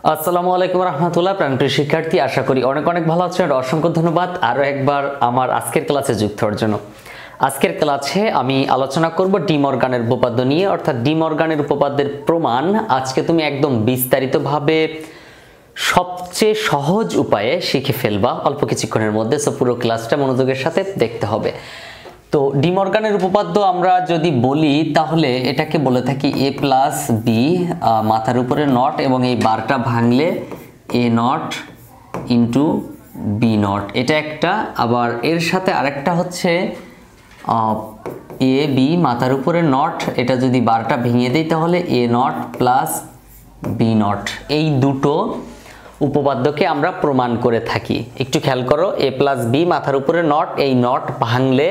আসসালামু আলাইকুম রহমতুল্লাহ। প্রাণপ্রিয় শিক্ষার্থী, আশা করি অনেক অনেক ভালো আছেন। অসংখ্য ধন্যবাদ আরও একবার আমার আজকের ক্লাসে যুক্ত হওয়ার জন্য। আজকের ক্লাসে আমি আলোচনা করব ডি মর্গানের উপপাদ্য নিয়ে, অর্থাৎ ডি মর্গানের উপপাদ্যের প্রমাণ আজকে তুমি একদম বিস্তারিতভাবে সবচেয়ে সহজ উপায়ে শিখে ফেলবা অল্প কিছুক্ষণের মধ্যে। সো পুরো ক্লাসটা মনোযোগের সাথে দেখতে হবে। তো ডি মর্গানের উপপাদ্য আমরা যদি বলি তাহলে এটাকে বলে থাকি এ প্লাস বি মাথার উপরে নট, এবং এই বারটা ভাঙলে এ নট ইন্টু বি নট, এটা একটা। আবার এর সাথে আরেকটা হচ্ছে এ বি মাথার উপরে নট, এটা যদি বারটা ভেঙে দেই তাহলে A not plus B not. এই দুটো উপপাদ্যকে আমরা প্রমাণ করে থাকি। একটু খেয়াল করো, এ প্লাস বি মাথার উপরে নট, এই নট ভাঙলে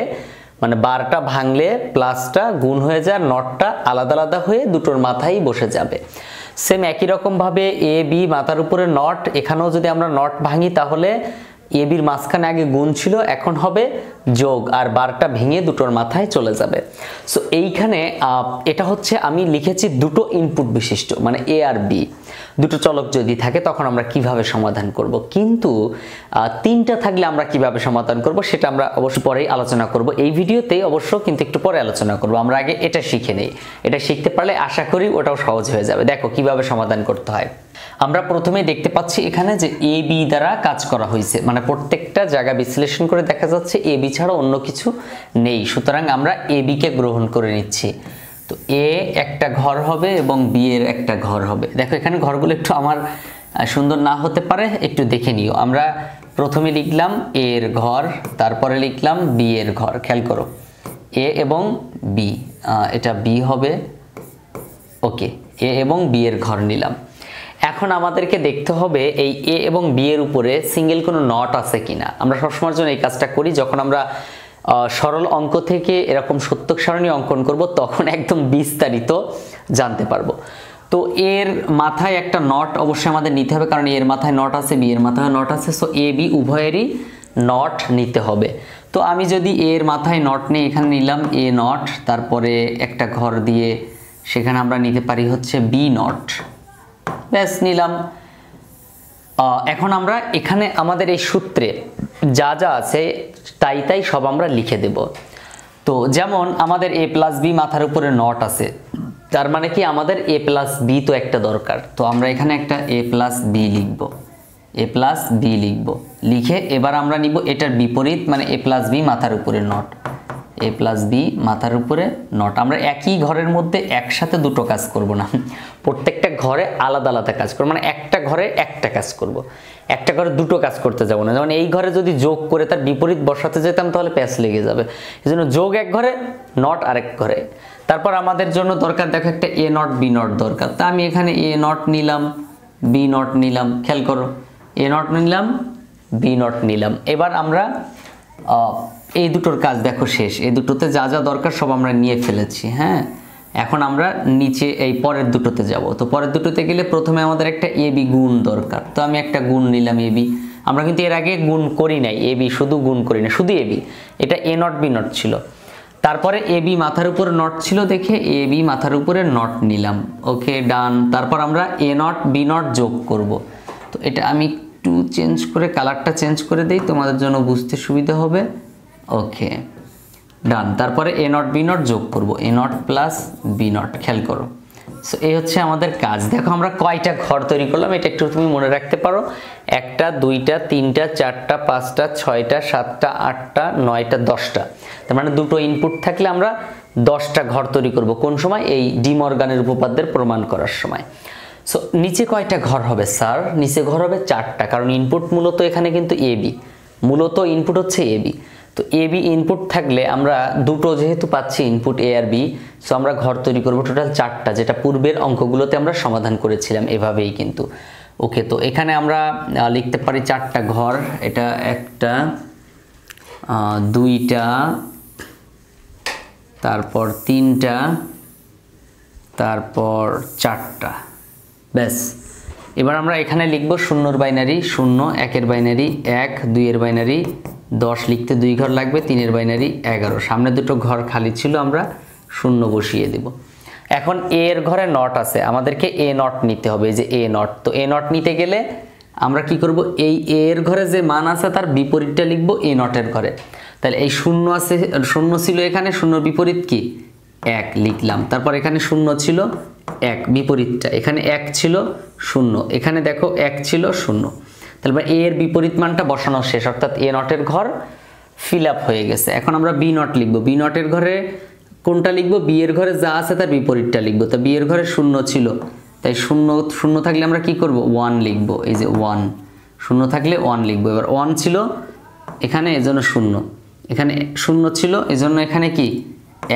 মানে বারটা ভাঙলে প্লাসটা গুণ হয়ে যায়, নটটা আলাদা আলাদা হয়ে দুটোর মাথায় বসে যাবে। সেম একই রকমভাবে এ বি মাথার উপরে নট, এখানেও যদি আমরা নট ভাঙি তাহলে এ বির মাঝখানে আগে গুণ ছিল, এখন হবে যোগ, আর বারটা ভেঙে দুটোর মাথায় চলে যাবে। সো এইখানে এটা হচ্ছে আমি লিখেছি দুটো ইনপুট বিশিষ্ট, মানে এ আর বি দুটো চলক যদি থাকে তখন আমরা কিভাবে সমাধান করব, কিন্তু তিনটা থাকলে আমরা কিভাবে সমাধান করব সেটা আমরা অবশ্যই পরেই আলোচনা করব। এই ভিডিওতেই অবশ্য কিন্তু একটু পরে আলোচনা করব। আমরা আগে এটা শিখে নেই, এটা শিখতে পারলে আশা করি ওটাও সহজ হয়ে যাবে। দেখো কিভাবে সমাধান করতে হয়। আমরা প্রথমে দেখতে পাচ্ছি এখানে যে এ বি দ্বারা কাজ করা হয়েছে, মানে প্রত্যেকটা জায়গা বিশ্লেষণ করে দেখা যাচ্ছে এ বি ছাড়া অন্য কিছু নেই, সুতরাং আমরা এ বি কে গ্রহণ করে নিচ্ছি। তো এ একটা ঘর হবে এবং বি এর একটা ঘর হবে। দেখো এখানে ঘরগুলো একটু আমার সুন্দর না হতে পারে, একটু দেখে নিও। আমরা প্রথমে লিখলাম এ এর ঘর, তারপরে লিখলাম বি এর ঘর। খেয়াল করো এ এবং বি, এটা বি হবে। ওকে, এ এবং বি এর ঘর নিলাম। এখন আমাদেরকে দেখতে হবে এই এ এবং বি এর উপরে সিঙ্গেল কোনো নট আছে কিনা। আমরা সবসময়ের জন্য এই কাজটা করি, যখন আমরা সরল অঙ্ক থেকে এরকম সত্যক সারণী অঙ্কন করব তখন একদম বিস্তারিত জানতে পারবো। তো এর মাথায় একটা নট অবশ্যই আমাদের নিতে হবে, কারণ এর মাথায় নট আছে, বি এর মাথায় নট আছে। সো এ বি উভয়েরই নট নিতে হবে। তো আমি যদি এর মাথায় নট নিই, এখানে নিলাম এ নট, তারপরে একটা ঘর দিয়ে সেখানে আমরা নিতে পারি হচ্ছে বি নট, ব্যাস নিলাম। এখন আমরা এখানে আমাদের এই সূত্রে যা যা আছে তাই তাই সব আমরা লিখে দেব। তো যেমন আমাদের এ প্লাস বি মাথার উপরে নট আছে, তার মানে কি আমাদের এ প্লাস বি তো একটা দরকার। তো আমরা এখানে একটা এ প্লাস বি লিখব, এ প্লাস বি লিখব। লিখে এবার আমরা নিব এটার বিপরীত, মানে এ প্লাস বি মাথার উপরে নট, এ প্লাস বি মাথার উপরে নট। আমরা একই ঘরের মধ্যে একসাথে দুটো কাজ করব না, প্রত্যেকটা ঘরে আলাদা আলাদা কাজ করব, মানে একটা ঘরে একটা কাজ করব, একটা ঘরে দুটো কাজ করতে যাব না। যেমন এই ঘরে যদি যোগ করে তার বিপরীত বসাতে যেতাম তাহলে প্যাচ লেগে যাবে, এই জন্য যোগ এক ঘরে, নট আরেক ঘরে। তারপর আমাদের জন্য দরকার দেখো একটা এ নট বি নট দরকার। তা আমি এখানে এ নট নিলাম, বি নট নিলাম। খেয়াল করো এ নট নিলাম, বি নট নিলাম। এবার আমরা এই দুটোর কাজ দেখো শেষ, এই দুটোতে যা যা দরকার সব আমরা নিয়ে ফেলেছি। হ্যাঁ, এখন আমরা নিচে এই পরের দুটোতে যাব। তো পরের দুটোতে গেলে প্রথমে আমাদের একটা এ বি গুণ দরকার। তো আমি একটা গুণ নিলাম এ বি। আমরা কিন্তু এর আগে গুণ করি নাই, এ বি শুধু গুণ করি না, শুধু এ বি, এটা এ নট বি নট ছিল। তারপরে এ বি মাথার উপরে নট ছিল দেখে এ বি মাথার উপরে নট নিলাম। ওকে, ডান। তারপর আমরা এ নট বি নট যোগ করব। তো এটা আমি একটু চেঞ্জ করে কালারটা চেঞ্জ করে দিই, তোমাদের জন্য বুঝতে সুবিধা হবে। ওকে, ডান। তারপরে এ নট বি নট যোগ করব, A not plus B not. খেয়াল করো, সো এই হচ্ছে আমাদের কাজ। দেখো আমরা কয়টা ঘর তৈরি করলাম এটা একটু তুমি মনে রাখতে পারো। একটা, দুইটা, তিনটা, চারটা, পাঁচটা, ছয়টা, সাতটা, আটটা, নয়টা, 10টা। তার মানে দুটো ইনপুট থাকলে আমরা 10টা ঘর তৈরি করব। কোন সময়? এই ডি মর্গানের উপপাদ্যের প্রমাণ করার সময়। সো নিচে কয়টা ঘর হবে স্যার? নিচে ঘর হবে 4টা, কারণ ইনপুট মূলত এখানে কিন্তু এ বি, মূলত ইনপুট হচ্ছে এ বি। তো এ বি ইনপুট থাকলে আমরা দুটো যেহেতু পাচ্ছি ইনপুট এ আর বি, সো আমরা ঘর তৈরি করব টোটাল 4টা, যেটা পূর্বের অঙ্কগুলোতে আমরা সমাধান করেছিলাম এভাবেই কিন্তু। ওকে, তো এখানে আমরা লিখতে পারি 4টা ঘর। এটা একটা, দুইটা, তারপর 3টা, তারপর 4টা, ব্যাস। এবার আমরা এখানে লিখব 0-এর বাইনারি 0, 1-এর বাইনারি 1, 2-এর বাইনারি 10, লিখতে 2 ঘর লাগবে, 3-এর বাইনারি 11। সামনে দুটো ঘর খালি ছিল, আমরা 0 বসিয়ে দেব। এখন এ এর ঘরে নট আছে, আমাদেরকে এ নট নিতে হবে, এই যে এ নট। তো এ নট নিতে গেলে আমরা কি করব, এই এ এর ঘরে যে মান আছে তার বিপরীতটা লিখব এ নটের ঘরে। তাহলে এই শূন্য আছে, শূন্য ছিল এখানে, শূন্যর বিপরীত কি 1 লিখলাম। তারপর এখানে শূন্য ছিল 1, বিপরীতটা এখানে 1 ছিল 0, এখানে দেখো 1 ছিল 0। তাহলে এ এর বিপরীত মানটা বসানো শেষ, অর্থাৎ এ নটের ঘর ফিল আপ হয়ে গেছে। এখন আমরা বি নট লিখব। বি নটের ঘরে কোনটা লিখব, বি এর ঘরে যা আছে তার বিপরীতটা লিখব। তো বি এর ঘরে 0 ছিল, তাই 0 থাকলে আমরা কি করব 1 লিখব। এই যে 1, 0 থাকলে 1 লিখব। এবার 1 ছিল এখানে, এজন্য 0, এখানে 0 ছিল এজন্য এখানে কি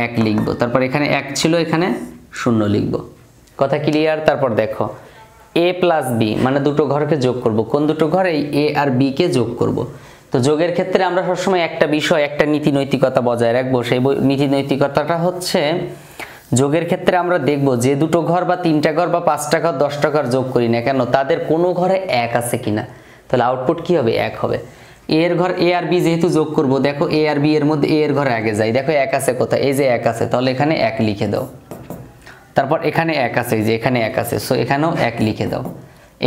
1 লিখব। তারপর এখানে 1 ছিল, এখানে 0 লিখব। কথা ক্লিয়ার? তারপর দেখো a প্লাস বি মানে দুটো ঘরকে যোগ করব। কোন দুটো ঘর? এই a আর b কে যোগ করব। তো যোগের ক্ষেত্রে আমরা সবসময় একটা বিষয়, একটা নীতি নৈতিকতা বজায় রাখবো। সেই নীতি নৈতিকতাটা হচ্ছে, যোগের ক্ষেত্রে আমরা দেখব যে দুটো ঘর বা 3টা ঘর বা 5টা ঘর 10টা ঘর যোগ করি না কেন, তাদের কোনো ঘরে 1 আছে কিনা, তাহলে আউটপুট কি হবে 1 হবে। এ এর ঘর এ আর বি যেহেতু যোগ করব, দেখো এ আর বি এর মধ্যে এ এর ঘরে আগে যাই, দেখো 1 আছে কোথায়, এই যে 1 আছে, তাহলে এখানে 1 লিখে দাও। তারপর এখানে 1 আছে, এই যে এখানে 1 আছে, সো এখানেও 1 লিখে দাও।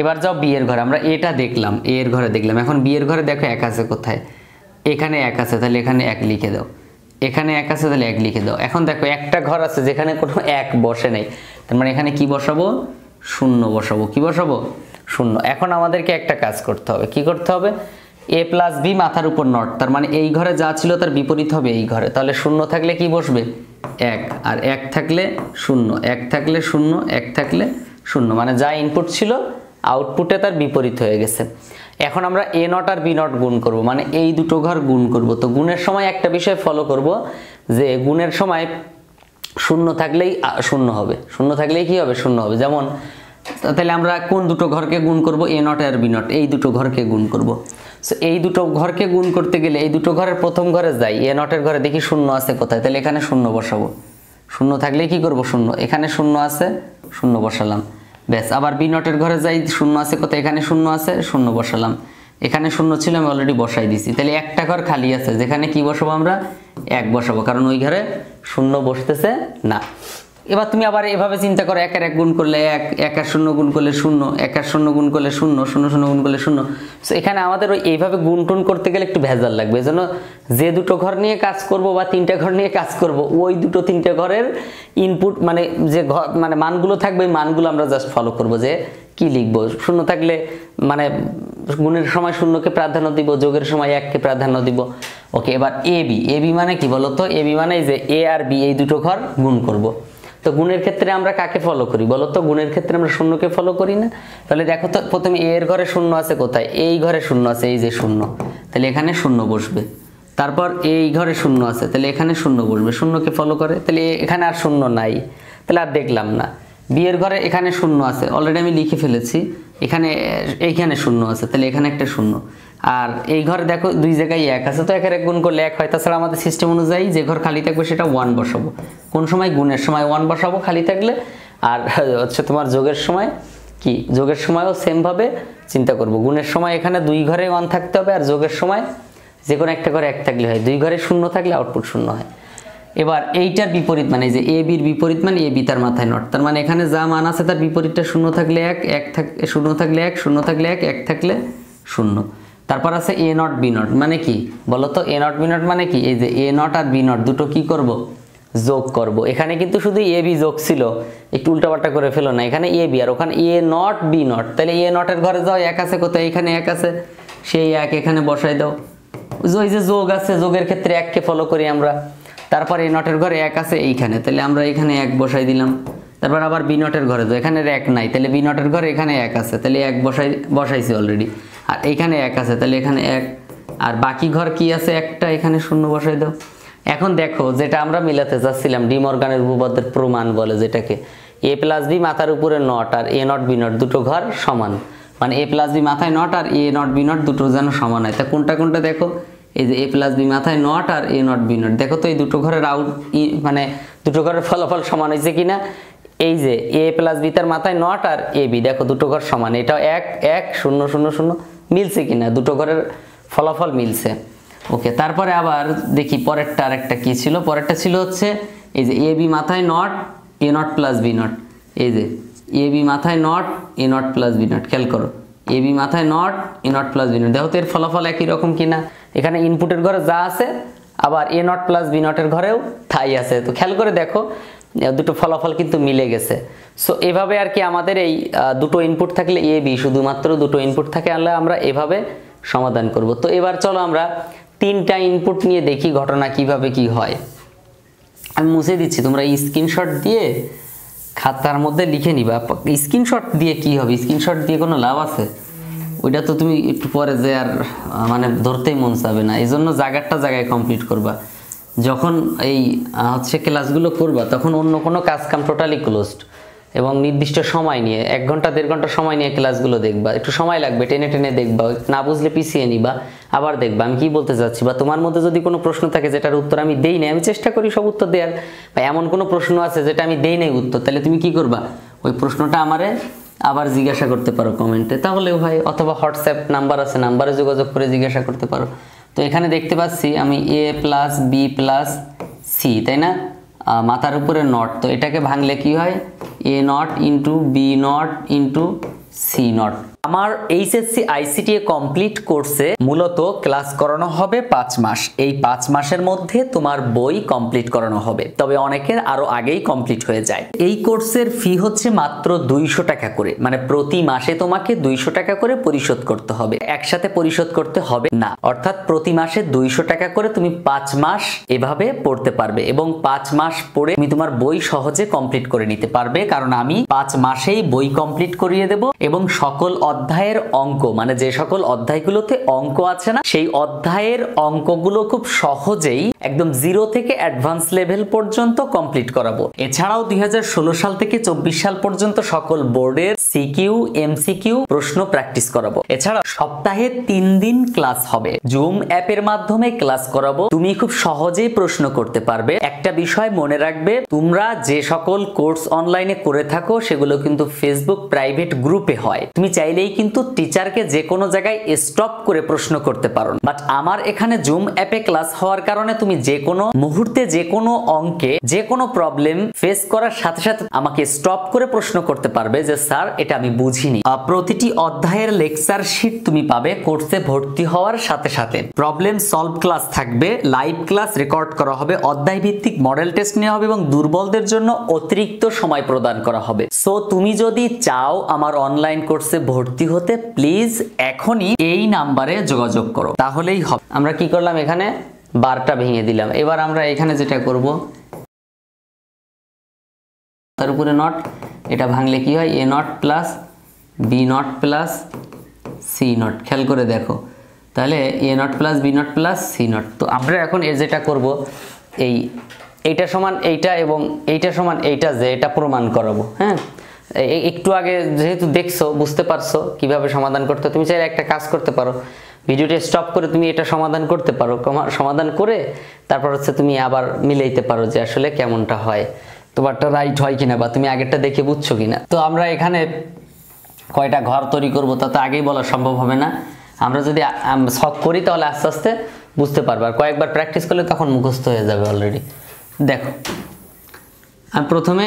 এবার যাও বি এর ঘরে, আমরা এটা দেখলাম, এ এর ঘরে দেখলাম, এখন বি এর ঘরে দেখো 1 আছে কোথায়, এখানে 1 আছে, তাহলে এখানে 1 লিখে দাও। এখানে 1 আছে, তাহলে 1 লিখে দাও। এখন দেখো একটা ঘর আছে যেখানে কোনো 1 বসে নেই, তার মানে এখানে কি বসাবো 0 বসাবো। কি বসাবো 0। এখন আমাদেরকে একটা কাজ করতে হবে, কি করতে হবে, a প্লাস বি মাথার উপর নট, তার মানে এই ঘরে যা ছিল তার বিপরীত হবে এই ঘরে। তাহলে 0 থাকলে কি বসবে 1, আর 1 থাকলে 0, 1 থাকলে 0, 1 থাকলে 0, মানে যা ইনপুট ছিল আউটপুটে তার বিপরীত হয়ে গেছে। এখন আমরা a নট আর b নট গুণ করব, মানে এই দুটো ঘর গুণ করব। তো গুণের সময় একটা বিষয় ফলো করব, যে গুণের সময় 0 থাকলেই 0 হবে, 0 থাকলেই কি হবে 0 হবে। যেমন তাহলে আমরা কোন দুটো ঘরকে গুণ করব, a নট আর b নট, এই দুটো ঘরকে গুণ করব। সো এই দুটো ঘরকে গুণ করতে গেলে এই দুটো ঘরের প্রথম ঘরে যাই, a নটের ঘরে দেখি 0 আছে কোথায়, তাহলে এখানে 0 বসাবো। 0 থাকলে কি করব 0, এখানে 0 আছে 0 বসালাম, ব্যাস। আবার বি নটের ঘরে যাই, 0 আছে কোথায়, এখানে 0 আছে 0 বসালাম, এখানে 0 ছিল আমি অলরেডি বসাই দিছি। তাহলে একটা ঘর খালি আছে, যেখানে কি বসাবো আমরা 1 বসাবো, কারণ ওই ঘরে 0 বসতেছে না। এবার তুমি আবার এভাবে চিন্তা করো, 1 আর 1 গুণ করলে 1, 1 আর 0 গুণ করলে 0, 1 আর 0 গুণ করলে 0, 0 0 গুণ করলে 0। সো এখানে আমাদের ওই এইভাবে গুণ টুন করতে গেলে একটু ভেজাল লাগবে। এজন্য যে দুটো ঘর নিয়ে কাজ করব বা 3টা ঘর নিয়ে কাজ করব, ওই দুটো 3টে ঘরের ইনপুট মানে যে ঘর মানে মানগুলো থাকবে, এই মানগুলো আমরা জাস্ট ফলো করব, যে কি লিখবো। 0 থাকলে মানে গুণের সময় 0কে প্রাধান্য দিব, যোগের সময় 1কে প্রাধান্য দিব। ওকে, এবার এ বি মানে কি বলতো, এ বি মানে যে এ আর বি এই দুটো ঘর গুণ করব। তো গুণের ক্ষেত্রে আমরা কাকে ফলো করি বলো তো, গুণের ক্ষেত্রে আমরা 0কে ফলো করি না। তাহলে দেখো তো প্রথমে এ এর ঘরে 0 আছে কোথায়, এই ঘরে 0 আছে, এই যে 0, তাহলে এখানে 0 বসবে। তারপর এই ঘরে 0 আছে, তাহলে এখানে 0 বসবে, 0কে ফলো করে, তাহলে এখানে আর 0 নাই, তাহলে আর দেখলাম না। বি এর ঘরে এখানে 0 আছে, অলরেডি আমি লিখে ফেলেছি, এইখানে 0 আছে, তাহলে এখানে একটা 0। আর এই ঘরে দেখো 2 জায়গায় 1 আছে, তো 1 আর 1 গুণ করলে 1 হয়। তাছাড়া আমাদের সিস্টেম অনুযায়ী যে ঘর খালি থাকবে সেটা 1 বসাবো। কোন সময়, গুণের সময় 1 বসাবো খালি থাকলে। আর হচ্ছে তোমার যোগের সময় কি, যোগের সময়ও সেম ভাবে চিন্তা করব। গুণের সময় এখানে 2 ঘরে 1 থাকতে হবে, আর যোগের সময় যে কোনো একটা ঘরে 1 থাকলে হয়, 2 ঘরে 0 থাকলে আউটপুট 0 হয়। এবার এইটার বিপরীত মানে যে এ বির বিপরীত মানে এ বি তার মাথায় নট, তার মানে এখানে যা মান আছে তার বিপরীতটা 0 থাকলে 1, 0 থাকলে 1, 0 থাকলে 1, 1 থাকলে 0। তারপর আছে এ নট বি নট, মানে কি বলতো, এ নট বি নট মানে কি, এই যে A not R B not দুটো কি করব, যোগ করব। এখানে কিন্তু শুধু এ বি যোগ ছিল, একটু উল্টাপাল্টা করে ফেলো না, এখানে এ বি আর ওখানে এ নট বি নট। তাহলে এ নটের ঘরে যাও, 1 আছে কোথায়, এখানে 1 আছে, সেই 1 এখানে বসাই দাও। ওই যে যোগ আছে, যোগের ক্ষেত্রে 1কে ফলো করি আমরা। তারপর এ নটের ঘরে 1 আছে এইখানে, তাহলে আমরা এখানে 1 বসাই দিলাম। তারপর আবার বি নটের ঘরে যাও, এখানে 1 নাই, তাহলে বি নটের ঘরে এখানে 1 আছে, তাহলে 1 বসাইছি অলরেডি। আর এইখানে 1 আছে, তাহলে এখানে 1, আর বাকি ঘর কি আছে একটা, এখানে 0 বসাই দাও। এখন দেখো যেটা আমরা মিলাতে চাচ্ছিলাম, ডি মর্গানের উপপাদ্যের প্রমাণ বলে যেটাকে, এ প্লাস বি মাথার উপরে নট আর এ নট বি নট দুটো ঘর সমান, মানে এ প্লাস বি মাথায় নট আর এ নট বি নট দুটো যেন সমান হয়। তা কোনটা কোনটা দেখো, এই যে এ প্লাস বি মাথায় নট আর এ নট বি নট, দেখো তো এই দুটো ঘরের মানে দুটো ঘরের ফলাফল সমান হয়েছে কিনা। এই যে এ প্লাস বি তার মাথায় নট আর এ বি, দেখো দুটো ঘর সমান, এটাও 1 1 0 0 0 মিলছে কিনা, দুটো ঘরের ফলাফল মিলছে। ওকে, তারপরে আবার দেখি পরেরটা আরেকটা কি ছিল, পরেরটা ছিল হচ্ছে এই যে এ বি মাথায় not A not plus B not, এই যে এ বি মাথায় not A not plus B not, খেয়াল করো এ বি মাথায় not A not plus B not, দেখো তো এর ফলাফল একই রকম কিনা। এখানে ইনপুটের ঘরে যা আছে আবার এ নট প্লাস বি নটের ঘরেও তাই আছে, তো খেয়াল করে দেখো দুটো ফলাফল কিন্তু মিলে গেছে। সো এভাবে আর কি আমাদের এই দুটো ইনপুট থাকলে এ বি, শুধুমাত্র দুটো ইনপুট থাকে আমরা এভাবে সমাধান করব। তো এবার চলো আমরা তিনটা ইনপুট নিয়ে দেখি ঘটনা কিভাবে কি হয়। আমি মুছে দিচ্ছি, তোমরা স্ক্রিনশট দিয়ে খাতার মধ্যে লিখে নিবা। স্ক্রিনশট দিয়ে কি হবে, স্ক্রিনশট দিয়ে কোনো লাভ আছে? ওইটা তো তুমি একটু পরে যে আর মানে ধরতেই মন চাবে না, এই জন্য জায়গায় কমপ্লিট করবা। যখন এই হচ্ছে ক্লাসগুলো করবা তখন অন্য কোনো কাজ কাম টোটালি ক্লোজড, এবং নির্দিষ্ট সময় নিয়ে 1 ঘন্টা 1.5 ঘন্টা সময় নিয়ে ক্লাসগুলো দেখবা। একটু সময় লাগবে, টেনে টেনে দেখবা, না বুঝলে পিছিয়ে নিবা, আবার দেখবা আমি কি বলতে চাচ্ছি। বা তোমার মধ্যে যদি কোনো প্রশ্ন থাকে যেটার উত্তর আমি দেই নাই, আমি চেষ্টা করি সব উত্তর দেওয়ার, বা এমন কোনো প্রশ্ন আছে যেটা আমি দেই নাই উত্তর, তাহলে তুমি কি করবা, ওই প্রশ্নটা আমারে আবার জিজ্ঞাসা করতে পারো কমেন্টে, তাহলেও হয়। অথবা হোয়াটসঅ্যাপ নাম্বার আছে, নাম্বারে যোগাযোগ করে জিজ্ঞাসা করতে পারো। তো এখানে দেখতে পাচ্ছি আমি এ প্লাস বি প্লাস সি, তাই না, মাথার উপরে নট, তো এটাকে ভাঙলে কি হয়, A not into B not into C not. আমার এইচএসসি আইসিটি কমপ্লিট কোর্সে মূলত ক্লাস করানো হবে 5 মাস। এই 5 মাসের মধ্যে তোমার বই কমপ্লিট করানো হবে, তবে অনেকের আরো আগেই কমপ্লিট হয়ে যায়। এই কোর্সের ফি হচ্ছে মাত্র 200 টাকা করে, মানে প্রতি মাসে তোমাকে 200 টাকা করে পরিশোধ করতে হবে, একসাথে পরিশোধ করতে হবে না। অর্থাৎ প্রতি মাসে 200 টাকা করে তুমি 5 মাস এভাবে পড়তে পারবে, এবং 5 মাস পড়ে তুমি তোমার বই সহজে কমপ্লিট করে নিতে পারবে, কারণ আমি 5 মাসেই বই কমপ্লিট করিয়ে দেব। এবং সকল অধ্যায়ের অঙ্ক, মানে যে সকল অধ্যায়গুলোতে অঙ্ক আছে না, সেই অধ্যায়ের অঙ্কগুলো খুব সহজেই একদম 0 থেকে অ্যাডভান্স লেভেল পর্যন্ত কমপ্লিট করাবো। এছাড়াও 2016 সাল থেকে 24 সাল পর্যন্ত সকল বোর্ডের সিকিউ এমসিকিউ প্রশ্ন প্র্যাকটিস করাবো। এছাড়া সপ্তাহে 3 দিন ক্লাস হবে, জুম অ্যাপের মাধ্যমে ক্লাস করাবো। তুমি খুব সহজেই প্রশ্ন করতে পারবে। একটা বিষয় মনে রাখবে, তোমরা যে সকল কোর্স অনলাইনে করে থাকো সেগুলো কিন্তু ফেসবুক প্রাইভেট গ্রুপে হয়। তুমি চাইলেই কিন্তু টিচারকে যে কোনো জায়গায় স্টপ করে প্রশ্ন করতে পারো, বাট আমার এখানে জুম অ্যাপে ক্লাস হওয়ার কারণে তুমি যে কোনো মুহূর্তে যে কোনো অঙ্কে যে কোনো প্রবলেম ফেস করার সাথে সাথে আমাকে স্টপ করে প্রশ্ন করতে পারবে যে স্যার এটা আমি বুঝিনি। প্রতিটি অধ্যায়ের লেকচার শিট তুমি পাবে কোর্সে ভর্তি হওয়ার সাথে সাথে। প্রবলেম সলভ ক্লাস থাকবে, লাইভ ক্লাস রেকর্ড করা হবে, অধ্যায় ভিত্তিক মডেল টেস্ট নেওয়া হবে, এবং দুর্বলদের জন্য অতিরিক্ত সময় প্রদান করা হবে। সো তুমি যদি চাও আমার অনলাইন কোর্সে ভর্তি হতে, প্লিজ এখনই এই নাম্বারে যোগাযোগ করো, তাহলেই হবে। আমরা কি করলাম, এখানে বারটা ভেঙে দিলাম। এবার আমরা এখানে যেটা করব, তার উপরে নট, এটা ভাঙলে কি হয়, A not plus B not plus C not. খেয়াল করে দেখো, তাহলে A not plus B not plus C not. তো আমরা এখন এর যেটা করব, এইটা সমান এইটা এবং এইটা সমান এইটা, যে এটা প্রমাণ করাবো। হ্যাঁ, একটু আগে যেহেতু দেখছো, বুঝতে পারছো কিভাবে সমাধান করতে। তুমি চাইলে একটা কাজ করতে পারো, ভিডিওটা স্টপ করে তুমি এটা সমাধান করতে পারো, সমাধান করে তারপর হচ্ছে তুমি আবার মিলাইতে পারো যে আসলে কেমনটা হয়, তোমারটা রাইট হয় কিনা, বা তুমি আগেরটা দেখে বুঝছো কিনা। তো আমরা এখানে কয়টা ঘর তৈরি করব তা তো আগেই বলা সম্ভব হবে না। আমরা যদি শখ করি তাহলে আস্তে আস্তে বুঝতে পারবো, আর কয়েকবার প্র্যাকটিস করলে তখন মুখস্থ হয়ে যাবে অলরেডি। দেখো, আমি প্রথমে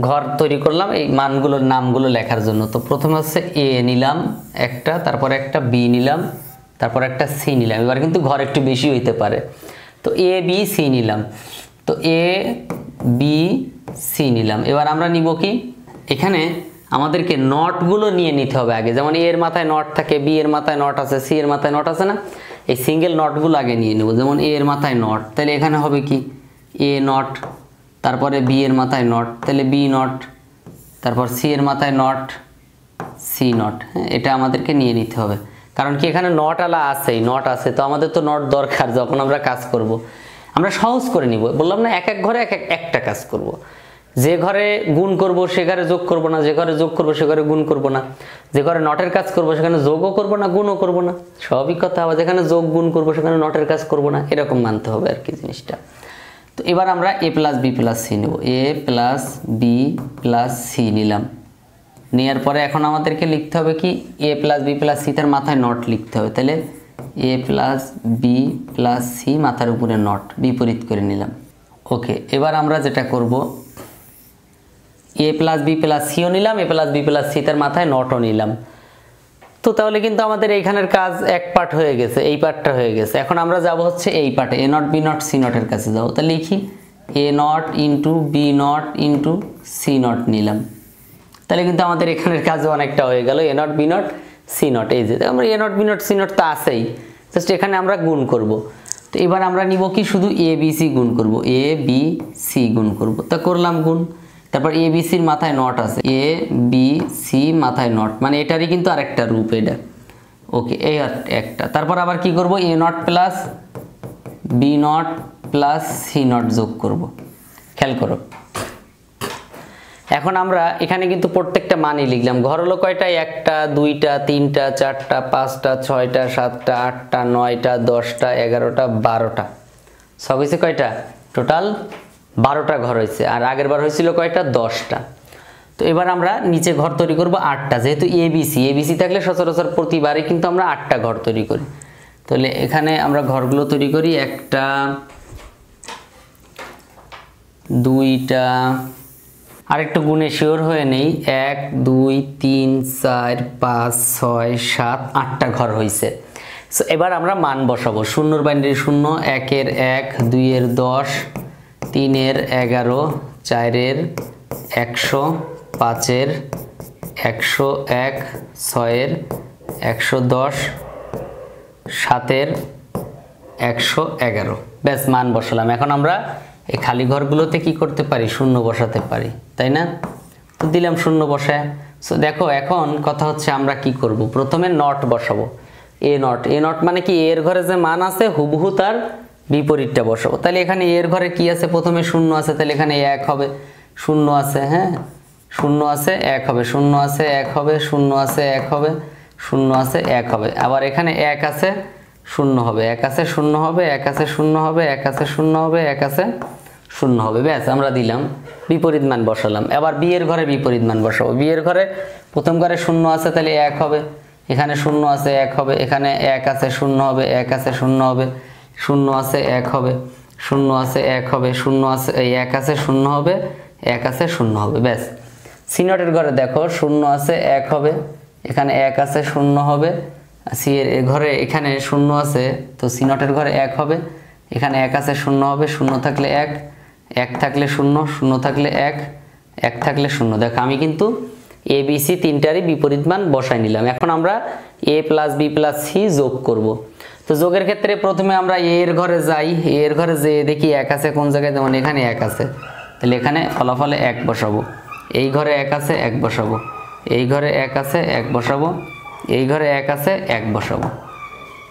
ঘর তৈরি করলাম এই মানগুলোর নামগুলো লেখার জন্য। তো প্রথমে হচ্ছে এ নিলাম একটা, তারপর একটা বি নিলাম, তারপর একটা সি নিলাম। এবার কিন্তু ঘর একটু বেশি হইতে পারে, তো এ বি সি নিলাম। তো এ বি সি নিলাম। এবার আমরা নিব কি, এখানে আমাদেরকে নটগুলো নিয়ে নিতে হবে আগে। যেমন এ এর মাথায় নট থাকে, বি এর মাথায় নট আছে, সি এর মাথায় নট আছে না, এই সিঙ্গেল নটগুলো আগে নিয়ে নেব। যেমন এ এর মাথায় নট, তাহলে এখানে হবে কি এ নট, তারপরে বি এর মাথায় নট, তাহলে বি নট, তারপর সি এর মাথায় নট, সি নট। হ্যাঁ, এটা আমাদেরকে নিয়ে নিতে হবে, কারণ কি এখানে নট আলা আছেই, নট আছে, তো আমাদের তো নট দরকার যখন আমরা কাজ করব। আমরা সহজ করে নিব, বললাম না, এক এক ঘরে একটা কাজ করব। যে ঘরে গুণ করব সে ঘরে যোগ করব না, যে ঘরে যোগ করব সে ঘরে গুণ করব না, যে ঘরে নটের কাজ করব সেখানে যোগও করব না, গুণও করব না, সবই কথা। আবার যেখানে যোগ গুণ করব সেখানে নটের কাজ করব না, এরকম মানতে হবে আর কি জিনিসটা। তো এবার আমরা এ প্লাস বি প্লাস সি নেব, এ প্লাস বি প্লাস সি নিলাম। নেওয়ার পরে এখন আমাদেরকে লিখতে হবে কি, এ প্লাস বি প্লাস সি, তার মাথায় নট লিখতে হবে। তাহলে এ প্লাস বি প্লাস সি, মাথার উপরে নট, বিপরীত করে নিলাম। ওকে, এবার আমরা যেটা করব, এ প্লাস বি প্লাস সিও নিলাম, এ প্লাস বি প্লাস সি তার মাথায় নটও নিলাম। তো তাহলে কিন্তু আমাদের এইখানের কাজ এক পার্ট হয়ে গেছে, এই পার্টটা হয়ে গেছে। এখন আমরা যাব হচ্ছে এই পার্টে, A not B not C not কাছে যাবো। তাহলে লিখি A not into B not into C not নিলাম। তাহলে কিন্তু আমাদের এখানের কাজও অনেকটা হয়ে গেল, A not B not C not. এই যে আমরা A not B not C not তো আছেই, জাস্ট এখানে আমরা গুণ করব। তো এবার আমরা নিব কি শুধু এ বি সি গুণ করব, এ বি সি গুণ করব। তা করলাম গুণ, তারপর এ বি সির মাথায় নট আছে, এ বি সি মাথায় নট, মানে এটারই কিন্তু আরেকটা রূপ এটা। ওকে, এই একটা। তারপর আবার কি করব, A not plus B not plus C not যোগ করব। খেয়াল করো, এখন আমরা এখানে কিন্তু প্রত্যেকটা মানই লিখলাম। ঘর হলো কয়টা, একটা দুইটা তিনটা চারটা পাঁচটা ছয়টা সাতটা আটটা নয়টা 10টা 11টা 12টা, সব হয়েছে কয়টা, টোটাল 12টা ঘর হয়েছে। আর আগের বার হয়েছিল কয়টা, 10টা। তো এবার আমরা নিচে ঘর তৈরি করব 8টা, যেহেতু এবিসি থাকলে সচরাচর প্রতিবারই কিন্তু আমরা 8টা ঘর তৈরি করি। তাহলে এখানে আমরা ঘরগুলো তৈরি করি, একটা দুইটা, আর একটু গুণে শিওর হয়ে নেই, 1 2 3 4 5 6 7 8টা ঘর হয়েছে। সো এবার আমরা মান বসাবো, শূন্যর বাইনারি 0, 1-এর 1, 2-এর 10, 3-এর 11, 4-এর 100, 5-এর 101, 6-এর 110, 7-এর 111। ব্যাস, মান বসালাম। এখন আমরা এই খালি ঘরগুলোতে কি করতে পারি, শূন্য বসাতে পারি, তাই না? তো দিলাম শূন্য বসায়। সো দেখো, এখন কথা হচ্ছে আমরা কি করব, প্রথমে নট বসাবো, এ নট মানে কি, এর ঘরে যে মান আছে হুবহু তার বিপরীতটা বসাবো। তাহলে এখানে এর ঘরে কি আছে, প্রথমে শূন্য আছে, তাহলে এখানে 1 হবে, শূন্য আছে, হ্যাঁ শূন্য আছে 1 হবে, শূন্য আছে 1 হবে, শূন্য আছে 1 হবে, শূন্য আছে 1 হবে। আবার এখানে 1 আছে, শূন্য হবে, 1 আছে, শূন্য হবে, 1 আছে, শূন্য হবে, 1 আছে, শূন্য হবে, 1 আছে, শূন্য হবে। ব্যাস, আমরা দিলাম, বিপরীত মান বসালাম। এবার বি এর ঘরে বিপরীত মান বসাবো। বি এর ঘরে প্রথম ঘরে শূন্য আছে, তাহলে 1 হবে, এখানে শূন্য আছে 1 হবে, এখানে 1 আছে, শূন্য হবে, 1 আছে, শূন্য হবে, শূন্য আছে 1 হবে, শূন্য আছে 1 হবে, শূন্য আছে 1 আছে, শূন্য হবে, 1 আছে, শূন্য হবে। ব্যাস। সি নটের ঘরে দেখো, শূন্য আছে 1 হবে, এখানে 1 আছে, শূন্য হবে, সি এর ঘরে এখানে শূন্য আছে, তো সি নটের ঘরে 1 হবে, এখানে 1 আছে, শূন্য হবে, শূন্য থাকলে 1, 1 থাকলে শূন্য, শূন্য থাকলে 1, 1 থাকলে শূন্য। দেখো, আমি কিন্তু এ বি সি তিনটারই বিপরীত মান বসাই নিলাম। এখন আমরা এ প্লাস বি প্লাস সি যোগ করব। তো যোগের ক্ষেত্রে প্রথমে আমরা এ এর ঘরে যাই, এ এর ঘরে যে দেখি 1 আছে কোন জায়গায়, যেমন এখানে 1 আছে, তাহলে এখানে ফলাফলে 1 বসাবো। এই ঘরে 1 আছে, 1 বসাবো। এই ঘরে 1 আছে, 1 বসাবো। এই ঘরে 1 আছে, 1 বসাবো।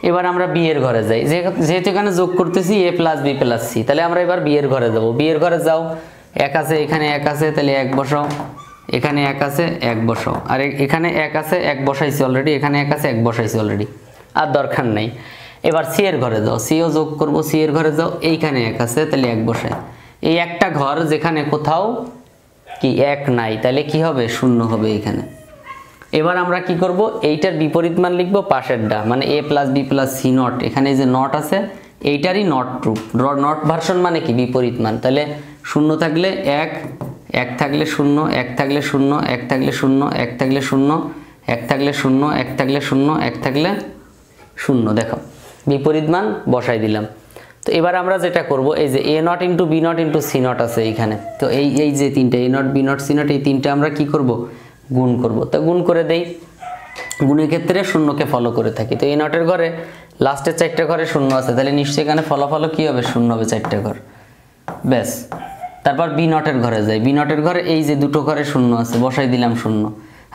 এবার আমরা বি এর ঘরে যাই, যেহেতু এখানে যোগ করতেছি এ প্লাস বি প্লাস সি, তাহলে আমরা এবার বি এর ঘরে যাবো। বি এর ঘরে যাও, 1 আছে, এখানে 1 আছে, তাহলে 1 বসাও, এখানে 1 আছে, 1 বসাও। আর এখানে 1 আছে, 1 বসাইছি অলরেডি, এখানে 1 আছে, 1 বসাইছি অলরেডি, আর দরকার নাই। এবার সি এর ঘরে যাও, সিও যোগ করবো। সি এর ঘরে যাও, এইখানে 1 আছে, তাহলে 1 বসাই। এই একটা ঘর যেখানে কোথাও কি 1 নাই, তাহলে কি হবে, শূন্য হবে এখানে। এবার আমরা কি করব, এইটার বিপরীত মান লিখবো পাশেরটা, মানে A plus B plus C not. এখানে যে নট আছে এইটারই নট রূপ, নট ভার্সন মানে কি, বিপরীত মান। তাহলে শূন্য থাকলে 1, 1 থাকলে শূন্য, 1 থাকলে শূন্য, 1 থাকলে শূন্য, 1 থাকলে শূন্য, 1 থাকলে শূন্য, 1 থাকলে শূন্য, 1 থাকলে শূন্য। দেখো, বিপরীত মান বসাই দিলাম। তো এবার আমরা যেটা করব, এই যে A not into B not into C not আছে এইখানে, তো এই যে তিনটা A not B not C not, এই তিনটা আমরা কি করব, গুণ করব। তো গুণ করে দেই, গুণের ক্ষেত্রে শূন্যকে ফলো করে থাকি। তো এ নটের ঘরে লাস্টের 4টা ঘরে শূন্য আছে, তাহলে নিশ্চয়ই এখানে ফলাফল কি হবে, শূন্য হবে 4টা ঘর। ব্যাস। তারপর বি নটের ঘরে যাই, বি নটের ঘরে এই যে দুটো ঘরে শূন্য আছে, বসাই দিলাম শূন্য,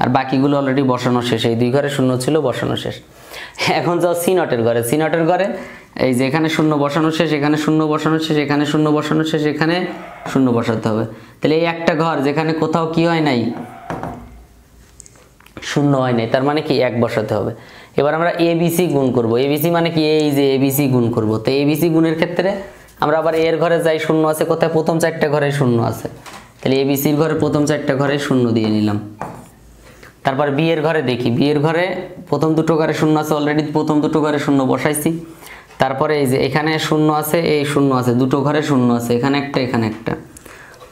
আর বাকিগুলো অলরেডি বসানো শেষ। এই 2 ঘরে শূন্য ছিল, বসানো শেষ। এখন যাও সি নটের ঘরে, সি নটের ঘরে এই যে এখানে শূন্য বসানো শেষ, এখানে শূন্য বসানো শেষ, এখানে শূন্য বসানো শেষ, এখানে শূন্য বসাতে হবে। তাহলে এই একটা ঘর যেখানে কোথাও কি হয় নাই, শূন্য হয় নাই, তার মানে কি 1 বসাতে হবে। এবার আমরা এবিসি গুণ করব। এবিসি মানে কি, এই যে এবিসি গুণ করব। তো এবিসি গুণের ক্ষেত্রে আমরা আবার এর ঘরে যাই, শূন্য আছে কোথায়, প্রথম 4টা ঘরে শূন্য আছে, তাহলে এবিসির ঘরে প্রথম 4টা ঘরে শূন্য দিয়ে নিলাম। তারপর বি এর ঘরে দেখি, বি এর ঘরে প্রথম 2টো ঘরে শূন্য আছে, অলরেডি প্রথম 2টো ঘরে শূন্য বসাইছি। তারপরে এই যে এখানে শূন্য আছে, এই শূন্য আছে, 2টো ঘরে শূন্য আছে, এখানে একটা, এখানে একটা।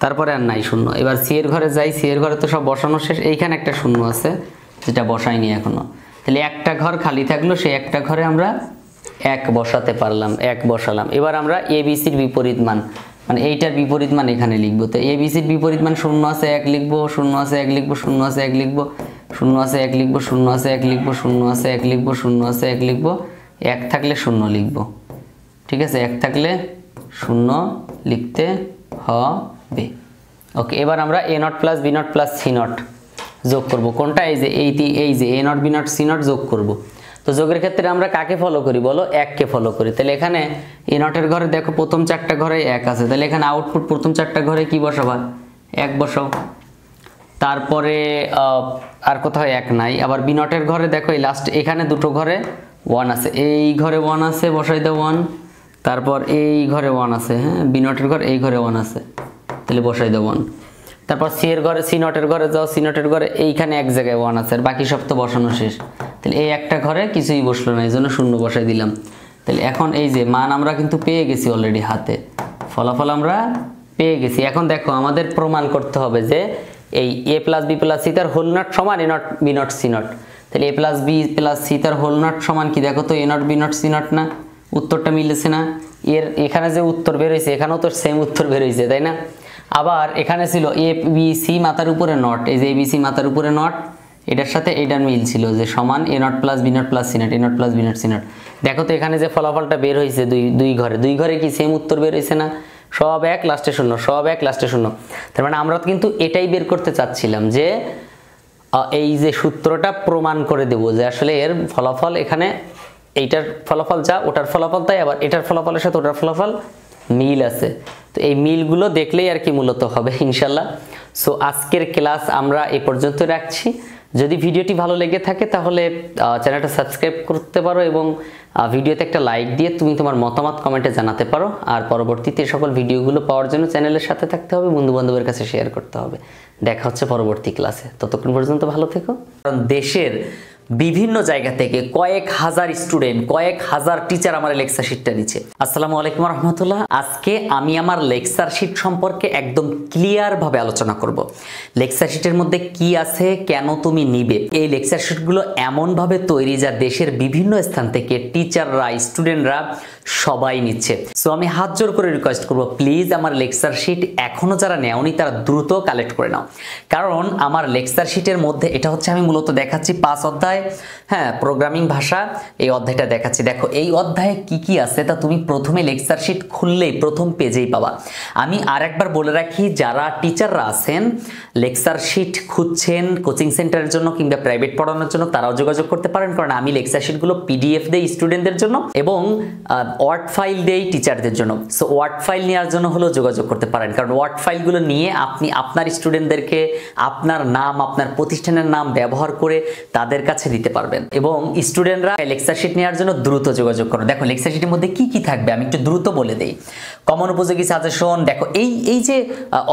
তারপরে আর নাই শূন্য। এবার সি এর ঘরে যাই, সি এর ঘরে তো সব বসানো শেষ, এইখানে একটা শূন্য আছে যেটা বসাইনি এখনো, তাহলে একটা ঘর খালি থাকলো, সেই একটা ঘরে আমরা 1 বসাতে পারলাম, 1 বসালাম। এবার আমরা এবিসির বিপরীত মান, মানে এইটার বিপরীত মান এখানে লিখবো। তো এবিসির বিপরীত মান 0 আছে 1 লিখবো, 0 আছে 1 লিখবো, 0 আছে 1 লিখবো, 0 আছে 1 লিখবো, 0 আছে 1 লিখবো, 0 আছে 1 লিখবো, 0 আছে 1 লিখবো, 1 থাকলে 0 লিখবো, ঠিক আছে, 1 থাকলে 0 লিখতে হবে। ওকে, এবার আমরা a not plus B not plus C not যোগ করব। কোনটা? এই যে a not B not C not যোগ করব। তো যোগের ক্ষেত্রে আমরা কাকে ফলো করি বলো? 1 কে ফলো করি। তাহলে এখানে a নটের ঘরে দেখো প্রথম 4টা ঘরে 1 আছে, তাহলে এখানে আউটপুট প্রথম 4টা ঘরে কি বসাবা? 1 বসাও। তারপরে আর কোথাও 1 নাই। আবার বি নটের ঘরে দেখো এই লাস্ট এখানে দুটো ঘরে 1 আছে, এই ঘরে 1 আছে, বসাই দাও 1। তারপর এই ঘরে 1 আছে, হ্যাঁ বি নটের ঘর এই ঘরে 1 আছে, তাহলে বসাই দাও 1। তারপর সি এর ঘরে, সি নটের ঘরে যাও, সি নটের ঘরে এইখানে এক জায়গায় 1 আছে, আর বাকি সব তো বসানো শেষ। তাহলে এই একটা ঘরে কিছুই বসলো না, এই জন্য 0 বসাই দিলাম। তাহলে এখন এই যে মান আমরা কিন্তু পেয়ে গেছি অলরেডি হাতে, ফলাফল আমরা পেয়ে গেছি। এখন দেখো আমাদের প্রমাণ করতে হবে যে এই a plus B plus C তার হোল নট সমান a not B not C not. তাহলে a plus B plus C তার হোল নট সমান কি দেখো তো? a not B not C not না? উত্তরটা মিলেছে না? এর এখানে যে উত্তর বের হয়েছে এখানেও তো সেম উত্তর বের হয়েছে, তাই না? আবার এখানে ছিল এ বি সি মাথার উপরে নট, এই যে এ বি সি মাথার উপরে নট, এটার সাথে এইটার মিল ছিল যে সমান A not plus B not plus C not, A not plus B not C not. দেখো তো এখানে যে ফলাফলটা বের হয়েছে দুই ঘরে কি সেম উত্তর বের হয়েছে না? সব 1 লাস্টে 0, সব 1 লাস্টে 0। তার মানে আমরা কিন্তু এটাই বের করতে চাচ্ছিলাম যে এই যে সূত্রটা প্রমাণ করে দেব যে আসলে এর ফলাফল এখানে এইটার ফলাফল যা ওটার ফলাফল তাই, আবার এটার ফলাফলের সাথে ওটার ফলাফল মিল আছে। তো এই মিলগুলো দেখলেই আর কি মূলত হবে ইনশাল্লাহ। সো আজকের ক্লাস আমরা এই পর্যন্ত রাখছি। যদি ভিডিওটি ভালো লেগে থাকে তাহলে চ্যানেলটা সাবস্ক্রাইব করতে পারো এবং ভিডিওতে একটা লাইক দিয়ে তুমি তোমার মতামত কমেন্টে জানাতে পারো। আর পরবর্তীতে সকল ভিডিওগুলো পাওয়ার জন্য চ্যানেলের সাথে থাকতে হবে, বন্ধু বান্ধবের কাছে শেয়ার করতে হবে। দেখা হচ্ছে পরবর্তী ক্লাসে, ততক্ষণ পর্যন্ত ভালো থেকো। কারণ দেশের বিভিন্ন জায়গা থেকে কয়েক হাজার স্টুডেন্ট, কয়েক হাজার টিচার আমার লেকচার শিটটা নিচ্ছে। আসসালামু আলাইকুম রহমতুল্লাহ। আজকে আমি আমার লেকচার শিট সম্পর্কে একদম ক্লিয়ার ভাবে আলোচনা করব। লেকচার শিটের মধ্যে কি আছে, কেন তুমি নিবে। এই লেকচার শিটগুলো এমন ভাবে তৈরি যা দেশের বিভিন্ন স্থান থেকে টিচাররা, স্টুডেন্টরা সবাই নিচ্ছে। সো আমি হাত জোর করে রিকোয়েস্ট করব, প্লিজ আমার লেকচার শিট এখনো যারা নেওনি তারা দ্রুত কালেক্ট করে নাও। কারণ আমার লেকচার শিটের মধ্যে এটা হচ্ছে আমি মূলত দেখাচ্ছি 5 অধ্যায়, হ্যাঁ প্রোগ্রামিং ভাষা, এই অধ্যায়টা দেখাচ্ছি। দেখো এই অধ্যায়ে কি কি আছে তা তুমি প্রথমে লেকচার শিট খুললেই প্রথম পেজেই পাবা। আমি আরেকবার বলে রাখি, যারা টিচাররা আছেন লেকচার শিট খুঁজছেন কোচিং সেন্টারের জন্য কিংবা প্রাইভেট পড়ানোর জন্য, তারাও যোগাযোগ করতে পারেন। কারণ আমি লেকচার শিটগুলো পিডিএফ দেই স্টুডেন্টদের জন্য এবং ওয়ার্ড ফাইল দেই টিচারদের জন্য। সো ওয়ার্ড ফাইল নেওয়ার জন্য হলেও যোগাযোগ করতে পারেন, কারণ ওয়ার্ড ফাইলগুলো নিয়ে আপনি আপনার স্টুডেন্টদেরকে আপনার নাম, আপনার প্রতিষ্ঠানের নাম ব্যবহার করে তাদের কাছে দিতে পারবেন। এবং স্টুডেন্টরা লেকচার শিট নেওয়ার জন্য দ্রুত যোগাযোগ করো। দেখো লেকচার শিটের মধ্যে কি কি থাকবে আমি একটু দ্রুত বলে দেই। কমন উপযোগী সাজেশন, দেখো এই যে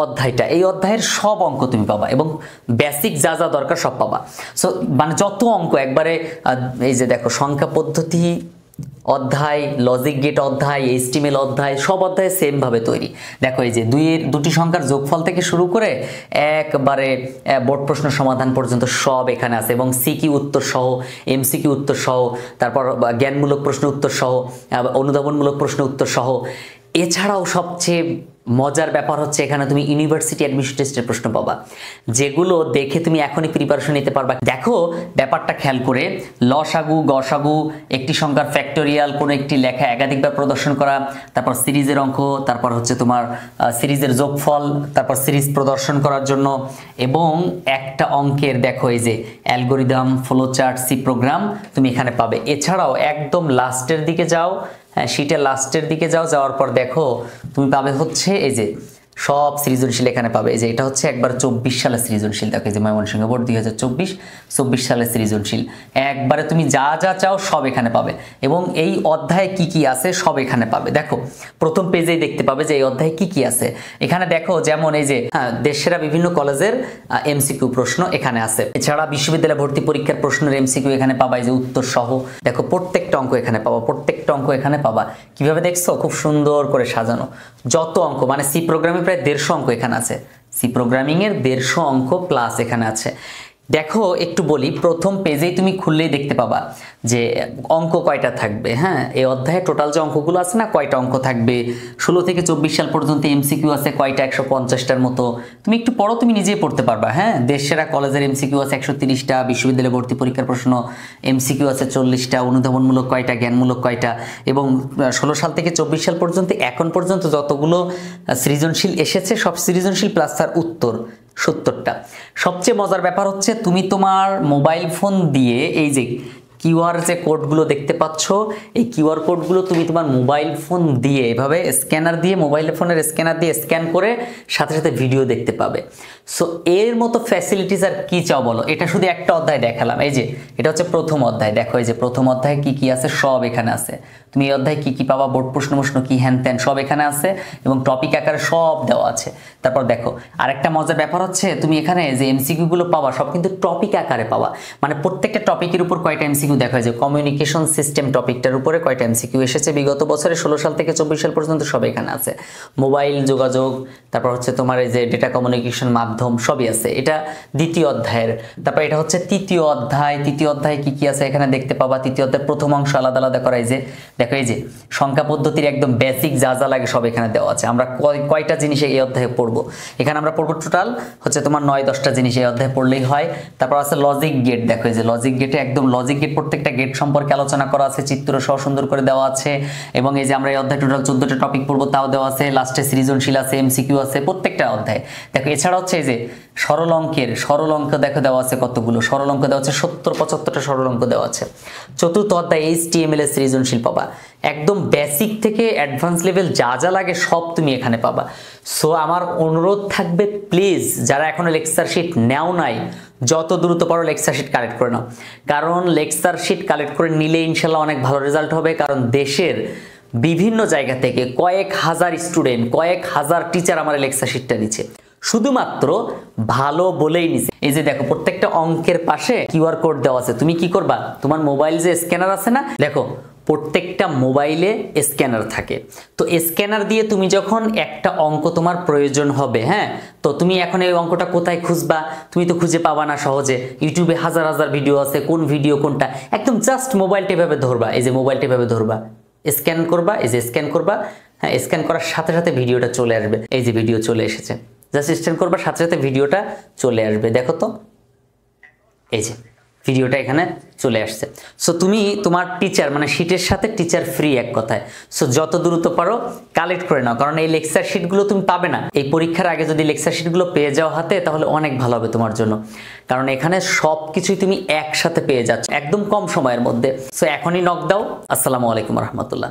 অধ্যায়টা, এই অধ্যায়ের সব অঙ্ক তুমি পাবা এবং বেসিক যা যা দরকার সব পাবা। সো মানে যত অঙ্ক একবারে, এই যে দেখো সংখ্যা পদ্ধতি অধ্যায়, লজিক গেট অধ্যায়, এইচটিএমএল অধ্যায়, সব অধ্যায় সেম ভাবে তৈরি। দেখো এই যে দুটি সংখ্যার যোগফল থেকে শুরু করে একবারে বোর্ড প্রশ্ন সমাধান পর্যন্ত সব এখানে আছে এবং সিকিউ উত্তর সহ, এমসিকিউ উত্তর সহ, তারপর জ্ঞানমূলক প্রশ্ন উত্তর সহ, অনুধাবনমূলক প্রশ্ন উত্তর সহ। এছাড়াও সবচেয়ে মজার ব্যাপার হচ্ছে এখানে তুমি ইউনিভার্সিটি অ্যাডমিশন টেস্টের প্রশ্ন পাবা, যেগুলো দেখে তুমি এখনই প্রিপারেশন নিতে পারবা। দেখো ব্যাপারটা খেয়াল করে, লসাগু, গসাগু, একটি সংখ্যার ফ্যাক্টোরিয়াল, কোনো একটি লেখা একাধিকবার প্রদর্শন করা, তারপর সিরিজের অঙ্ক, তারপর হচ্ছে তোমার সিরিজের যোগফল, তারপর সিরিজ প্রদর্শন করার জন্য, এবং একটা অঙ্কের দেখো এই যে অ্যালগোরিদম, ফ্লোচার্ট, সি প্রোগ্রাম তুমি এখানে পাবে। এছাড়াও একদম লাস্টের দিকে যাও, হ্যাঁ শীটের লাস্টের দিকে যাওয়ার পর দেখো তুমি পাবে হচ্ছে এই যে সব সৃজনশীল এখানে পাবে। এই যে এটা হচ্ছে একবার 24 সালের সৃজনশীল, দেখো এই যে ময়মনসিংহ বোর্ড 2024 সালের সৃজনশীল, একবারে তুমি যা যা চাও সব এখানে পাবে এবং এই অধ্যায়ে কি কি আছে সব এখানে পাবে। দেখো প্রথম পেজেই দেখতে পাবে যে এই অধ্যায়ে কি কি আছে। এখানে দেখো যেমন এই যে দেশসেরা বিভিন্ন কলেজের এমসিকিউ প্রশ্ন এখানে আছে। এছাড়া বিশ্ববিদ্যালয় ভর্তি পরীক্ষার প্রশ্নের এমসিকিউ এখানে পাবা, এই যে উত্তর সহ। দেখো প্রত্যেকটা অঙ্ক এখানে পাবা, প্রত্যেকটা অঙ্ক এখানে পাবা। কিভাবে দেখছো? খুব সুন্দর করে সাজানো, যত অঙ্ক মানে সি প্রোগ্রামে প্রায় 150 অঙ্ক এখানে আছে, সি প্রোগ্রামিং এর 150 অঙ্ক প্লাস এখানে আছে। দেখো একটু বলি, প্রথম পেজেই তুমি খুললেই দেখতে পাবা যে অঙ্ক কয়টা থাকবে। হ্যাঁ, এই অধ্যায়ে টোটাল যে অঙ্কগুলো আছে না, কয়টা অঙ্ক থাকবে, 16 থেকে 24 সাল পর্যন্ত এমসিকিউ আছে কয়টা, 150টার মতো। তুমি একটু পড়ো, তুমি নিজেই পড়তে পারবা। হ্যাঁ, দেশসেরা কলেজের এমসিকিউ আছে 130টা, বিশ্ববিদ্যালয় ভর্তি পরীক্ষার প্রশ্ন এমসিকিউ আছে 40টা, অনুধাবনমূলক কয়টা, জ্ঞানমূলক কয়টা, এবং 16 সাল থেকে 24 সাল পর্যন্ত এখন পর্যন্ত যতগুলো সৃজনশীল এসেছে সব সৃজনশীল প্লাস তার উত্তর 70টা। সবচেয়ে মজার ব্যাপার হচ্ছে তুমি তোমার মোবাইল ফোন দিয়ে এই যে কিউআর যে কোডগুলো দেখতে পাচ্ছ, এই কিউআর কোডগুলো তুমি তোমার মোবাইল ফোন দিয়ে এভাবে স্ক্যানার দিয়ে, মোবাইল ফোনের স্ক্যানার দিয়ে স্ক্যান করে সাথে সাথে ভিডিও দেখতে পাবে। সো এর মতো ফ্যাসিলিটিস আর কি চাও বলো। এটা শুধু একটা অধ্যায় দেখালাম। এই যে এটা হচ্ছে প্রথম অধ্যায়, দেখো এই যে প্রথম অধ্যায়ে কি কি আছে সব এখানে আছে। তুমি এই অধ্যায়ে কি কি পাবা, বোর্ড প্রশ্ন কি হ্যান ত্যান সব এখানে আছে, এবং টপিক আকারে সব দেওয়া আছে। তারপর দেখো আরেকটা মজার ব্যাপার হচ্ছে, তুমি এখানে যে এমসিকিউ গুলো পাবা সব কিন্তু টপিক আকারে পাবা। মানে প্রত্যেকটা টপিকের উপর কয়টা এমসিকিউ দেখা যায়, কমিউনিকেশন সিস্টেম টপিকটার উপরে কয়টা এমসিকিউ এসেছে বিগত বছরে 16 সাল থেকে 24 সাল পর্যন্ত সব এখানে আছে। মোবাইল যোগাযোগ, তারপর হচ্ছে তোমার এই যে ডেটা কমিউনিকেশন মাধ্যম সবই আছে। এটা দ্বিতীয় অধ্যায়ের। তারপর এটা হচ্ছে তৃতীয় অধ্যায়। তৃতীয় অধ্যায়ে কি কি আছে এখানে দেখতে পাবা। তৃতীয় অধ্যায়ের প্রথম অংশ আলাদা আলাদা করা। এই যে দেখো এই যে সংখ্যা পদ্ধতির একদম বেসিক যা যা লাগে সব এখানে দেওয়া আছে। আমরা কয়টা জিনিস এই অধ্যায়ে পড়বো, এখানে আমরা পড়বো টোটাল হচ্ছে তোমার 9-10টা জিনিস এই অধ্যায়ে পড়লেই হয়। তারপর আছে লজিক গেট। দেখো এই যে লজিক গেটে একদম লজিক গেট, প্রত্যেকটা গেট সম্পর্কে আলোচনা করা আছে, চিত্র সহ সুন্দর করে দেওয়া আছে। এবং এই যে আমরা এই অধ্যায়ে টোটাল 14টা টপিক পড়বো তাও দেওয়া আছে। লাস্টে সৃজনশীল আছে, এমসিকিউ আছে প্রত্যেকটা অধ্যায়ে। দেখো এছাড়া হচ্ছে এই যে সরল অঙ্ক দেখো দেওয়া আছে কতগুলো সরল অঙ্ক দেওয়া আছে, 70-75টা সরল অঙ্ক দেওয়া আছে। চতুর্থ অধ্যায় HTML এর সৃজনশীল পাবা, একদম বেসিক থেকে অ্যাডভান্স লেভেল যা যা লাগে সব তুমি এখানে পাবা। সো আমার অনুরোধ থাকবে প্লিজ যারা এখনো লেকচার শিট নেও নাই, যত দ্রুত পারো লেকচার শিট কালেক্ট করে নাও। কারণ লেকচার শিট কালেক্ট করে নিলে ইনশাল্লাহ অনেক ভালো রেজাল্ট হবে। কারণ দেশের বিভিন্ন জায়গা থেকে কয়েক হাজার স্টুডেন্ট, কয়েক হাজার টিচার আমার লেকচার শিটটা নিচ্ছে, শুধুমাত্র ভালো বলেই নিছে। এই যে দেখো প্রত্যেকটা অঙ্কের পাশে কিউআর কোড দেওয়া আছে। তুমি কি করবা, তোমার মোবাইল যে স্ক্যানার আছে না, দেখো প্রত্যেকটা মোবাইলে স্ক্যানার থাকে। তো স্ক্যানার দিয়ে তুমি যখন একটা অঙ্ক তোমার প্রয়োজন হবে, হ্যাঁ, তো তুমি এখন এই অঙ্কটা কোথায় খুঁজবা, তুমি তো খুঁজে পাবা না সহজে। ইউটিউবে হাজার হাজার ভিডিও আছে, কোন ভিডিও কোনটা, একদম জাস্ট মোবাইলটা এভাবে ধরবা, এই যে মোবাইলটা এভাবে ধরবা, স্ক্যান করবা, এই যে স্ক্যান করবা, হ্যাঁ, স্ক্যান করার সাথে সাথে ভিডিওটা চলে আসবে। এই যে ভিডিও চলে এসেছে, জাস্ট স্ক্যান করবার সাথে সাথে ভিডিওটা চলে আসবে। দেখো তো এই যে ভিডিওটা এখানে চলে আসছে। সো তুমি তোমার টিচার মানে শিটের সাথে টিচার ফ্রি এক কথায়। সো যত দ্রুত পারো কালেক্ট করে নাও, কারণ এই লেকচার শিটগুলো তুমি পাবে না। এই পরীক্ষার আগে যদি লেকচার শিটগুলো পেয়ে যাও হাতে, তাহলে অনেক ভালো হবে তোমার জন্য। কারণ এখানে সব কিছুই তুমি একসাথে পেয়ে যাচ্ছ একদম কম সময়ের মধ্যে। সো এখনই নক দাও। আসসালামু আলাইকুম রহমতুল্লাহ।